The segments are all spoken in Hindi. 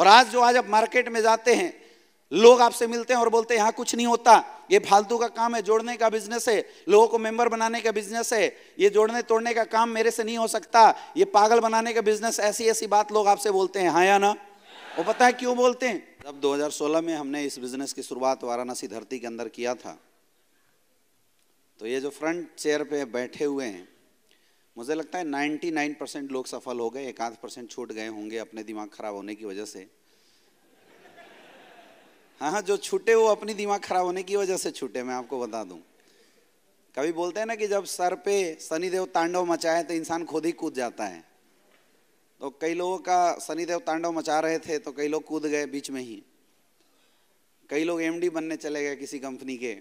और आज आप मार्केट में जाते हैं, लोग आपसे मिलते हैं और बोलते हैं यहाँ कुछ नहीं होता, ये फालतू का काम है, जोड़ने का बिजनेस है, लोगों को मेंबर बनाने का बिजनेस है, ये जोड़ने तोड़ने का काम मेरे से नहीं हो सकता, ये पागल बनाने का बिजनेस, ऐसी ऐसी बात लोग आपसे बोलते हैं, हाँ या ना? वो पता है क्यों बोलते हैं? जब 2016 में हमने इस बिजनेस की शुरुआत वाराणसी धरती के अंदर किया था, तो ये जो फ्रंट चेयर पे बैठे हुए हैं, मुझे लगता है 99% लोग सफल हो गए, 1-8% छूट गए होंगे अपने दिमाग खराब होने की वजह से। हाँ, जो छूटे वो अपनी दिमाग खराब होने की वजह से छूटे, मैं आपको बता दूं। कभी बोलते हैं ना कि जब सर पे शनिदेव तांडव मचाए तो इंसान खुद ही कूद जाता है। तो कई लोगों का शनिदेव तांडव मचा रहे थे तो कई लोग कूद गए बीच में ही, कई लोग एमडी बनने चले गए किसी कंपनी के,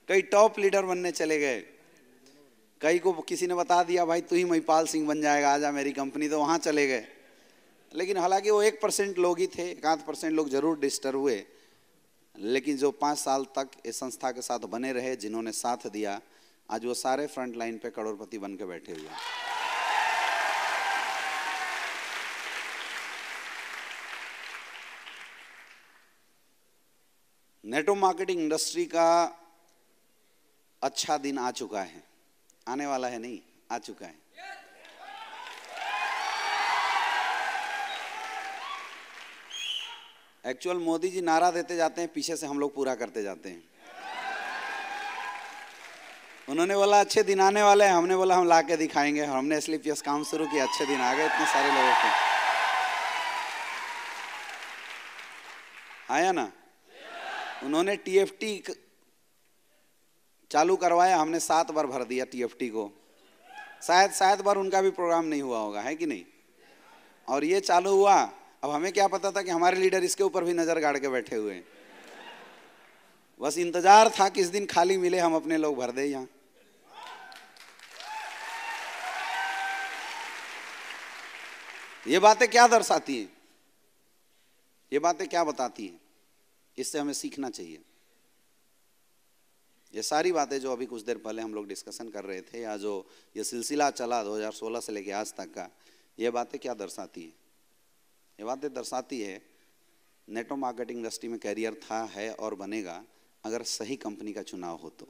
कई टॉप लीडर बनने चले गए, कई को किसी ने बता दिया भाई तू ही महिपाल सिंह बन जाएगा, आजा मेरी कंपनी, तो वहाँ चले गए। लेकिन हालांकि वो 1% लोग ही थे, 1-8% लोग जरूर डिस्टर्ब हुए, लेकिन जो 5 साल तक इस संस्था के साथ बने रहे, जिन्होंने साथ दिया, आज वो सारे फ्रंट लाइन पे करोड़पति बन के बैठे हुए हैं। नेटवर्क मार्केटिंग इंडस्ट्री का अच्छा दिन आ चुका है, आने वाला है नहीं, आ चुका है। एक्चुअल मोदी जी नारा देते जाते हैं, पीछे से हम लोग पूरा करते जाते हैं। उन्होंने बोला अच्छे दिन आने वाले हैं, हमने बोला हम ला के दिखाएंगे, हमने SLPS काम शुरू किया, अच्छे दिन आ गए इतने सारे लोगों के, आया ना? उन्होंने TFT चालू करवाया, हमने 7 बार भर दिया TFT को, शायद बार उनका भी प्रोग्राम नहीं हुआ होगा, है कि नहीं? और ये चालू हुआ, अब हमें क्या पता था कि हमारे लीडर इसके ऊपर भी नजर गाड़ के बैठे हुए हैं। बस इंतजार था किस दिन खाली मिले, हम अपने लोग भर दे यहाँ। ये बातें क्या दर्शाती हैं? ये बातें क्या बताती हैं? इससे हमें सीखना चाहिए। ये सारी बातें जो अभी कुछ देर पहले हम लोग डिस्कशन कर रहे थे, या जो ये सिलसिला चला 2016 से लेके आज तक का, ये बातें क्या दर्शाती है? ये बातें दर्शाती है नेटवर्क मार्केटिंग इंडस्ट्री में कैरियर था, है और बनेगा, अगर सही कंपनी का चुनाव हो तो।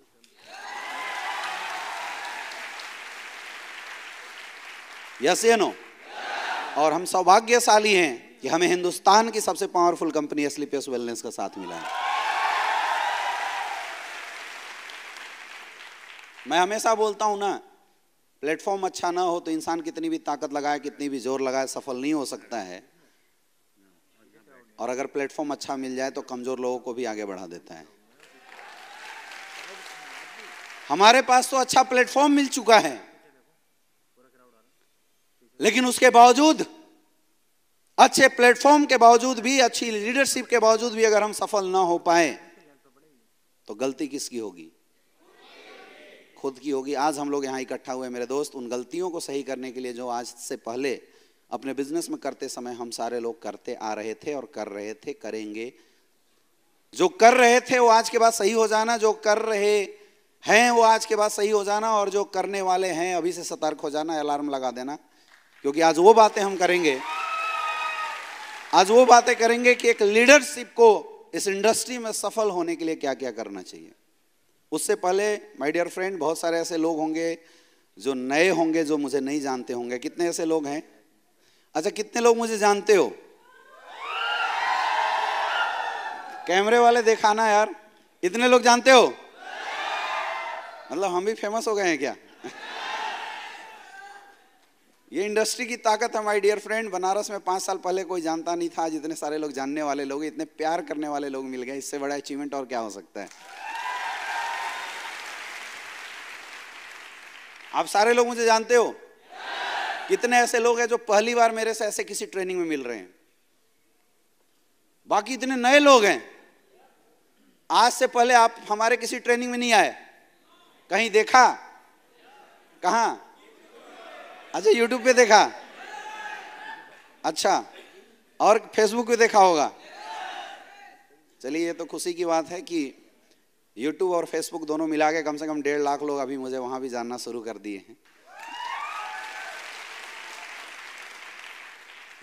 यस या नो? और हम सौभाग्यशाली हैं कि हमें हिंदुस्तान की सबसे पावरफुल कंपनी SLPS वेलनेस का साथ मिला है। मैं हमेशा बोलता हूं ना, प्लेटफॉर्म अच्छा ना हो तो इंसान कितनी भी ताकत लगाए, कितनी भी जोर लगाए, सफल नहीं हो सकता है। और अगर प्लेटफॉर्म अच्छा मिल जाए तो कमजोर लोगों को भी आगे बढ़ा देता है। हमारे पास तो अच्छा प्लेटफॉर्म मिल चुका है, लेकिन उसके बावजूद, अच्छे प्लेटफॉर्म के बावजूद भी, अच्छी लीडरशिप के बावजूद भी अगर हम सफल ना हो पाए तो गलती किसकी होगी? खुद की होगी। आज हम लोग यहाँ इकट्ठा हुए मेरे दोस्त, उन गलतियों को सही करने के लिए जो आज से पहले अपने बिजनेस में करते समय हम सारे लोग करते आ रहे थे और कर रहे थे, करेंगे। जो कर रहे थे वो आज के बाद सही हो जाना, जो कर रहे हैं वो आज के बाद सही हो जाना, और जो करने वाले हैं अभी से सतर्क हो जाना, अलार्म लगा देना, क्योंकि आज वो बातें हम करेंगे, आज वो बातें करेंगे कि एक लीडरशिप को इस इंडस्ट्री में सफल होने के लिए क्या क्या करना चाहिए। उससे पहले माय डियर फ्रेंड, बहुत सारे ऐसे लोग होंगे जो नए होंगे, जो मुझे नहीं जानते होंगे। कितने ऐसे लोग हैं? अच्छा, कितने लोग मुझे जानते हो? कैमरे वाले दिखाना यार, इतने लोग जानते हो? मतलब हम भी फेमस हो गए हैं क्या? ये इंडस्ट्री की ताकत है माय डियर फ्रेंड। बनारस में 5 साल पहले कोई जानता नहीं था, आज इतने सारे लोग जानने वाले लोग, इतने प्यार करने वाले लोग मिल गए। इससे बड़ा अचीवमेंट और क्या हो सकता है? आप सारे लोग मुझे जानते हो? कितने ऐसे लोग हैं जो पहली बार मेरे से ऐसे किसी ट्रेनिंग में मिल रहे हैं? बाकी इतने नए लोग हैं, आज से पहले आप हमारे किसी ट्रेनिंग में नहीं आए, कहीं देखा? कहां? अच्छा, YouTube पे देखा। अच्छा, और Facebook पे देखा होगा। चलिए, ये तो खुशी की बात है कि YouTube और Facebook दोनों मिला के कम से कम 1.5 लाख लोग अभी मुझे वहां भी जानना शुरू कर दिए हैं।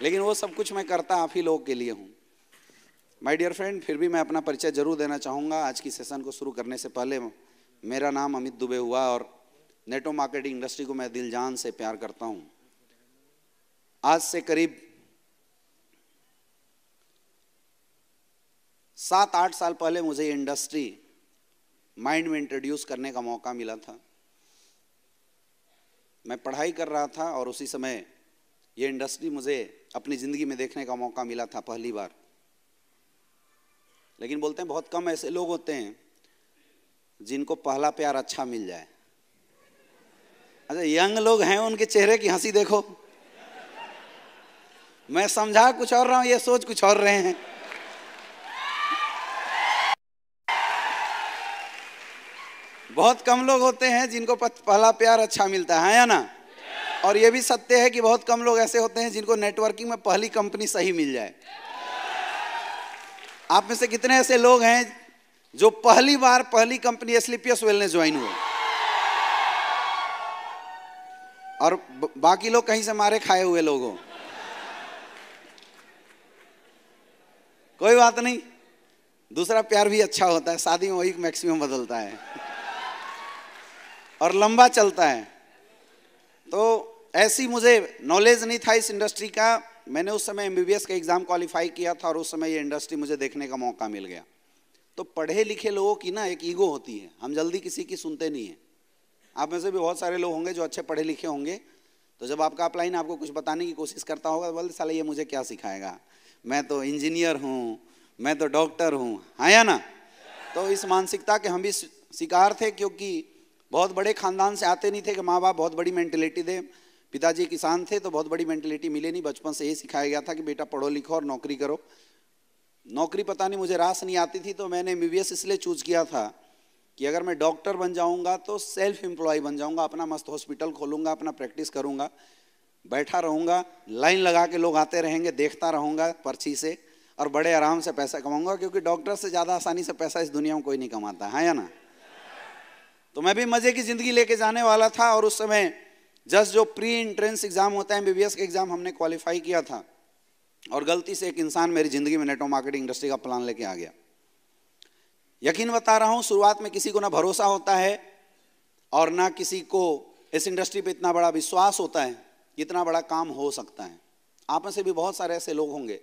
लेकिन वो सब कुछ मैं करता आप ही लोगों के लिए हूँ। माय डियर फ्रेंड, फिर भी मैं अपना परिचय जरूर देना चाहूँगा। आज की सेशन को शुरू करने से पहले मेरा नाम अमित दुबे हुआ और नेटवर्क मार्केटिंग इंडस्ट्री को मैं दिल जान से प्यार करता हूँ। आज से करीब 7-8 साल पहले मुझे ये इंडस्ट्री माइंड में इंट्रोड्यूस करने का मौका मिला था। मैं पढ़ाई कर रहा था और उसी समय ये इंडस्ट्री मुझे अपनी ज़िंदगी में देखने का मौका मिला था पहली बार। लेकिन बोलते हैं बहुत कम ऐसे लोग होते हैं जिनको पहला प्यार अच्छा मिल जाए। अच्छा, यंग लोग हैं, उनके चेहरे की हंसी देखो। मैं समझा कुछ और रहा हूं, ये सोच कुछ और रहे हैं। बहुत कम लोग होते हैं जिनको पहला प्यार अच्छा मिलता है या ना? और ये भी सत्य है कि बहुत कम लोग ऐसे होते हैं जिनको नेटवर्किंग में पहली कंपनी सही मिल जाए। आप में से कितने ऐसे लोग हैं जो पहली बार पहली कंपनी एस्क्लेपियस वेलनेस ज्वाइन हुए और बाकी लोग कहीं से मारे खाए हुए लोग हो? कोई बात नहीं, दूसरा प्यार भी अच्छा होता है। शादी में वही मैक्सिमम बदलता है और लंबा चलता है। तो ऐसी मुझे नॉलेज नहीं था इस इंडस्ट्री का। मैंने उस समय MBBS का एग्ज़ाम क्वालिफाई किया था और उस समय ये इंडस्ट्री मुझे देखने का मौका मिल गया। तो पढ़े लिखे लोगों की ना एक ईगो होती है, हम जल्दी किसी की सुनते नहीं हैं। आप में से भी बहुत सारे लोग होंगे जो अच्छे पढ़े लिखे होंगे, तो जब आपका अपलाइन आपको कुछ बताने की कोशिश करता होगा तो बोलते साला ये मुझे क्या सिखाएगा, मैं तो इंजीनियर हूँ, मैं तो डॉक्टर हूँ, हाँ या ना? तो इस मानसिकता के हम भी शिकार थे, क्योंकि बहुत बड़े खानदान से आते नहीं थे कि माँ बाप बहुत बड़ी मेंटेलिटी दे। पिताजी किसान थे तो बहुत बड़ी मेंटेलिटी मिले नहीं। बचपन से यही सिखाया गया था कि बेटा पढ़ो लिखो और नौकरी करो। नौकरी पता नहीं मुझे रास नहीं आती थी, तो मैंने MBBS इसलिए चूज किया था कि अगर मैं डॉक्टर बन जाऊंगा तो सेल्फ एम्प्लॉय बन जाऊंगा, अपना मस्त हॉस्पिटल खोलूंगा, अपना प्रैक्टिस करूंगा, बैठा रहूंगा, लाइन लगा के लोग आते रहेंगे, देखता रहूंगा पर्ची से, और बड़े आराम से पैसा कमाऊंगा, क्योंकि डॉक्टर से ज़्यादा आसानी से पैसा इस दुनिया में कोई नहीं कमाता है या ना? तो मैं भी मज़े की ज़िंदगी लेके जाने वाला था। और उस समय जस्ट जो प्री एंट्रेंस एग्ज़ाम होता है MBBS का एग्ज़ाम, हमने क्वालिफाई किया था और गलती से एक इंसान मेरी ज़िंदगी में नेटवर्क मार्केटिंग इंडस्ट्री का प्लान लेके आ गया। यकीन बता रहा हूँ, शुरुआत में किसी को ना भरोसा होता है और ना किसी को इस इंडस्ट्री पे इतना बड़ा विश्वास होता है कि इतना बड़ा काम हो सकता है। आप में से भी बहुत सारे ऐसे लोग होंगे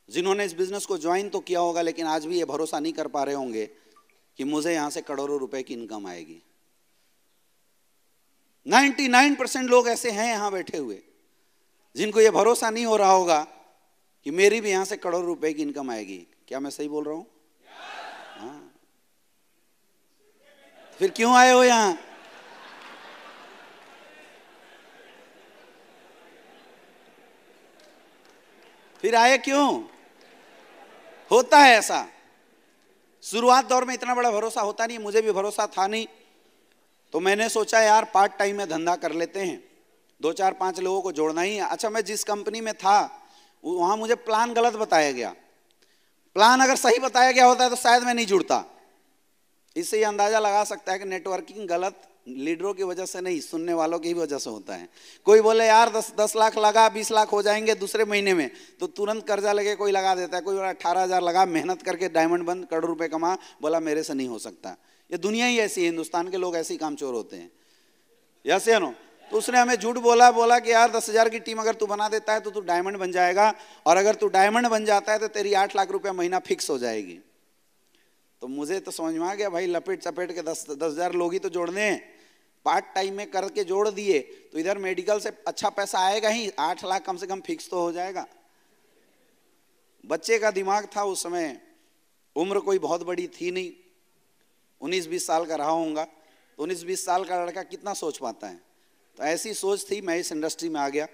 जिन्होंने इस बिज़नेस को ज्वाइन तो किया होगा, लेकिन आज भी ये भरोसा नहीं कर पा रहे होंगे कि मुझे यहाँ से करोड़ों रुपए की इनकम आएगी। 99% लोग ऐसे हैं यहाँ बैठे हुए जिनको ये भरोसा नहीं हो रहा होगा कि मेरी भी यहाँ से करोड़ों रुपए की इनकम आएगी। क्या मैं सही बोल रहा हूँ? हाँ, फिर क्यों आए हो यहाँ? फिर आए क्यों? होता है ऐसा, शुरुआत दौर में इतना बड़ा भरोसा होता नहीं। मुझे भी भरोसा था नहीं, तो मैंने सोचा यार पार्ट टाइम में धंधा कर लेते हैं, 2-4-5 लोगों को जोड़ना ही है। अच्छा, मैं जिस कंपनी में था वहाँ मुझे प्लान गलत बताया गया। प्लान अगर सही बताया गया होता है तो शायद मैं नहीं जुड़ता। इससे ये अंदाज़ा लगा सकता है कि नेटवर्किंग गलत लीडरों की वजह से नहीं, सुनने वालों की वजह से होता है। कोई बोले यार 10 लाख लगा, 20 लाख हो जाएंगे दूसरे महीने में, तो तुरंत कर्जा लगे कोई लगा देता है। कोई बोला 18,000 लगा, मेहनत करके डायमंड बन, करोड़ रुपए कमा, बोला मेरे से नहीं हो सकता। ये दुनिया ही ऐसी है, हिंदुस्तान के लोग ऐसे ही कामचोर होते हैं। यस या नो? तो उसने हमें झूठ बोला कि यार 10,000 की टीम अगर तू बना देता है तो तू डायमंड बन जाएगा, और अगर तू डायमंड बन जाता है तो तेरी 8 लाख रुपया महीना फिक्स हो जाएगी। तो मुझे तो समझ में आ गया भाई, लपेट चपेट के 10,000 लोग ही तो जोड़ने हैं। पार्ट टाइम में करके जोड़ दिए तो इधर मेडिकल से अच्छा पैसा आएगा ही, 8 लाख कम से कम फिक्स तो हो जाएगा। बच्चे का दिमाग था उस समय, उम्र कोई बहुत बड़ी थी नहीं, 19-20 साल का रहा होऊंगा। तो 19-20 साल का लड़का कितना सोच पाता है? तो ऐसी सोच थी, मैं इस इंडस्ट्री में आ गया।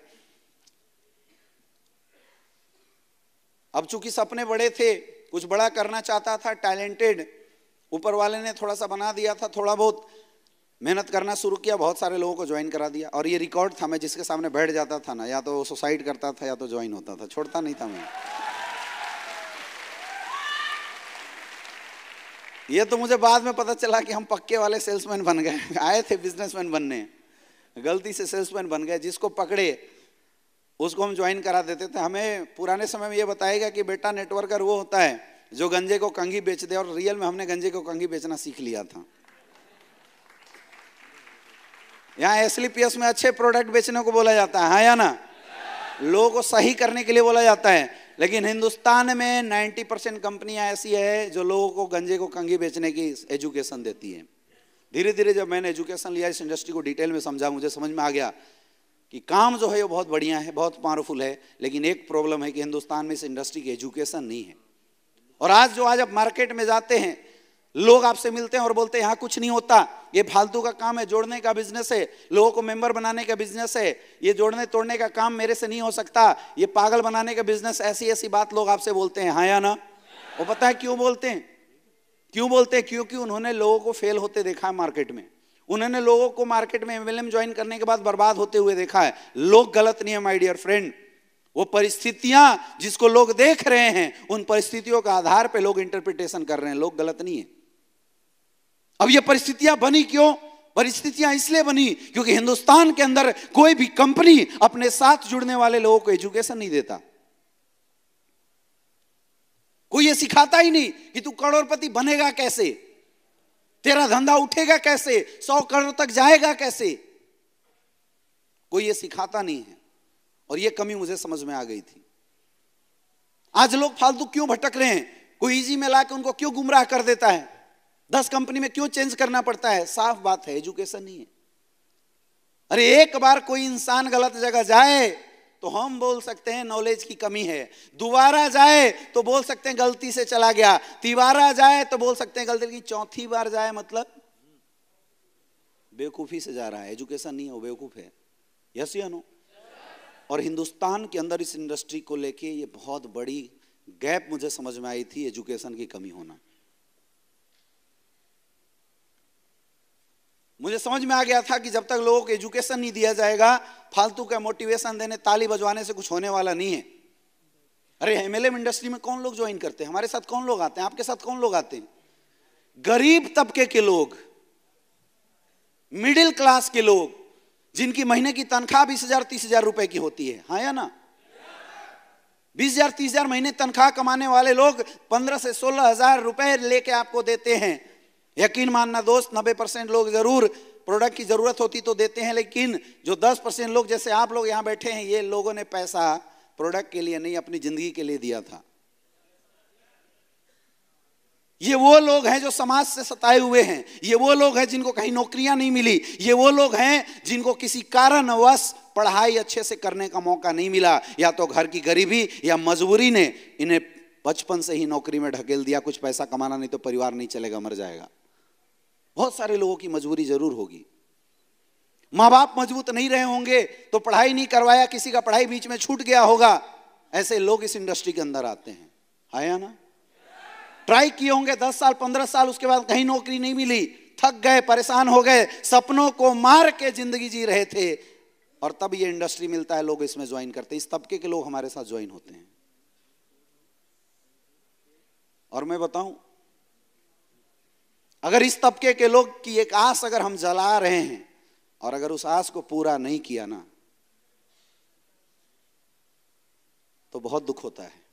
अब चूंकि सपने बड़े थे, कुछ बड़ा करना चाहता था, टैलेंटेड, ऊपर वाले ने थोड़ा सा बना दिया था, थोड़ा बहुत मेहनत करना शुरू किया, बहुत सारे लोगों को ज्वाइन करा दिया। और ये रिकॉर्ड था, मैं जिसके सामने बैठ जाता था ना, या तो सुसाइड करता था या तो ज्वाइन होता था, छोड़ता नहीं था मैं। ये तो मुझे बाद में पता चला कि हम पक्के वाले सेल्समैन बन गए। आए थे बिजनेसमैन बनने, गलती से सेल्समैन बन गए। जिसको पकड़े उसको हम ज्वाइन करा देते थे। हमें पुराने समय में ये बताएगा कि बेटा नेटवर्कर वो होता है जो गंजे को कंघी बेच दे, और रियल में हमने गंजे को कंघी बेचना सीख लिया था। यहाँ एसलीपीएस में अच्छे प्रोडक्ट बेचने को बोला जाता है, हाँ या ना? लोगों को सही करने के लिए बोला जाता है। लेकिन हिंदुस्तान में 90% कंपनियां ऐसी है जो लोगों को गंजे को कंघी बेचने की एजुकेशन देती है। धीरे धीरे जब मैंने एजुकेशन लिया, इस इंडस्ट्री को डिटेल में समझा, मुझे समझ में आ गया कि काम जो है वो बहुत बढ़िया है, बहुत पावरफुल है, लेकिन एक प्रॉब्लम है कि हिंदुस्तान में इस इंडस्ट्री की एजुकेशन नहीं है। और आज आप मार्केट में जाते हैं, लोग आपसे मिलते हैं और बोलते हैं यहाँ कुछ नहीं होता, ये फालतू का काम है, जोड़ने का बिजनेस है, लोगों को मेंबर बनाने का बिजनेस है, ये जोड़ने तोड़ने का काम मेरे से नहीं हो सकता, ये पागल बनाने का बिजनेस, ऐसी ऐसी बात लोग आपसे बोलते हैं, हाँ या ना? वो पता है क्यों बोलते हैं? क्यों बोलते हैं? क्योंकि उन्होंने लोगों को फेल होते देखा है मार्केट में। उन्होंने लोगों को मार्केट में एमएलएम ज्वाइन करने के बाद बर्बाद होते हुए देखा है। लोग गलत नहीं है माय डियर फ्रेंड, वो परिस्थितियां जिसको लोग देख रहे हैं, उन परिस्थितियों का आधार पे लोग इंटरप्रिटेशन कर रहे हैं। लोग गलत नहीं है। अब ये परिस्थितियां बनी क्यों? परिस्थितियां इसलिए बनी क्योंकि हिंदुस्तान के अंदर कोई भी कंपनी अपने साथ जुड़ने वाले लोगों को एजुकेशन नहीं देता। कोई ये सिखाता ही नहीं कि तू करोड़पति बनेगा कैसे, तेरा धंधा उठेगा कैसे, 100 करोड़ तक जाएगा कैसे। कोई ये सिखाता नहीं है, और ये कमी मुझे समझ में आ गई थी। आज लोग फालतू क्यों भटक रहे हैं? कोई इजी में लाकर उनको क्यों गुमराह कर देता है? 10 कंपनी में क्यों चेंज करना पड़ता है? साफ बात है, एजुकेशन नहीं है। अरे एक बार कोई इंसान गलत जगह जाए तो हम बोल सकते हैं नॉलेज की कमी है, दोबारा जाए तो बोल सकते हैं गलती से चला गया, तीबारा जाए तो बोल सकते हैं गलती की, चौथी बार जाए मतलब बेवकूफी से जा रहा है, एजुकेशन नहीं है, वो बेवकूफ है। यस या नो? और हिंदुस्तान के अंदर इस इंडस्ट्री को लेके ये बहुत बड़ी गैप मुझे समझ में आई थी, एजुकेशन की कमी होना। मुझे समझ में आ गया था कि जब तक लोगों को एजुकेशन नहीं दिया जाएगा, फालतू का मोटिवेशन देने, ताली बजवाने से कुछ होने वाला नहीं है। अरे एमएलएम इंडस्ट्री में कौन लोग ज्वाइन करते हैं? हमारे साथ कौन लोग आते हैं? आपके साथ कौन लोग आते हैं? गरीब तबके के लोग, मिडिल क्लास के लोग, जिनकी महीने की तनख्वाह 20,000 30,000 रुपए की होती है, हाँ या ना? 20,000 30,000 महीने तनख्वाह कमाने वाले लोग 15 से 16,000 रुपए लेके आपको देते हैं। यकीन मानना दोस्त, 90% लोग जरूर प्रोडक्ट की जरूरत होती तो देते हैं, लेकिन जो 10% लोग, जैसे आप लोग यहाँ बैठे हैं, ये लोगों ने पैसा प्रोडक्ट के लिए नहीं, अपनी जिंदगी के लिए दिया था। ये वो लोग हैं जो समाज से सताए हुए हैं, ये वो लोग हैं जिनको कहीं नौकरियां नहीं मिली, ये वो लोग हैं जिनको किसी कारणवश पढ़ाई अच्छे से करने का मौका नहीं मिला, या तो घर की गरीबी या मजबूरी ने इन्हें बचपन से ही नौकरी में ढकेल दिया, कुछ पैसा कमाना नहीं तो परिवार नहीं चलेगा, मर जाएगा। बहुत सारे लोगों की मजबूरी जरूर होगी। माँ बाप मजबूत नहीं रहे होंगे तो पढ़ाई नहीं करवाया, किसी का पढ़ाई बीच में छूट गया होगा, ऐसे लोग इस इंडस्ट्री के अंदर आते हैं, है या ना? ट्राई किए होंगे 10 साल 15 साल, उसके बाद कहीं नौकरी नहीं मिली, थक गए, परेशान हो गए, सपनों को मार के जिंदगी जी रहे थे, और तब ये इंडस्ट्री मिलता है, लोग इसमें ज्वाइन करते हैं। इस तबके के लोग हमारे साथ ज्वाइन होते हैं। और मैं बताऊं, अगर इस तबके के लोग की एक आस अगर हम जला रहे हैं और अगर उस आस को पूरा नहीं किया ना, तो बहुत दुख होता है।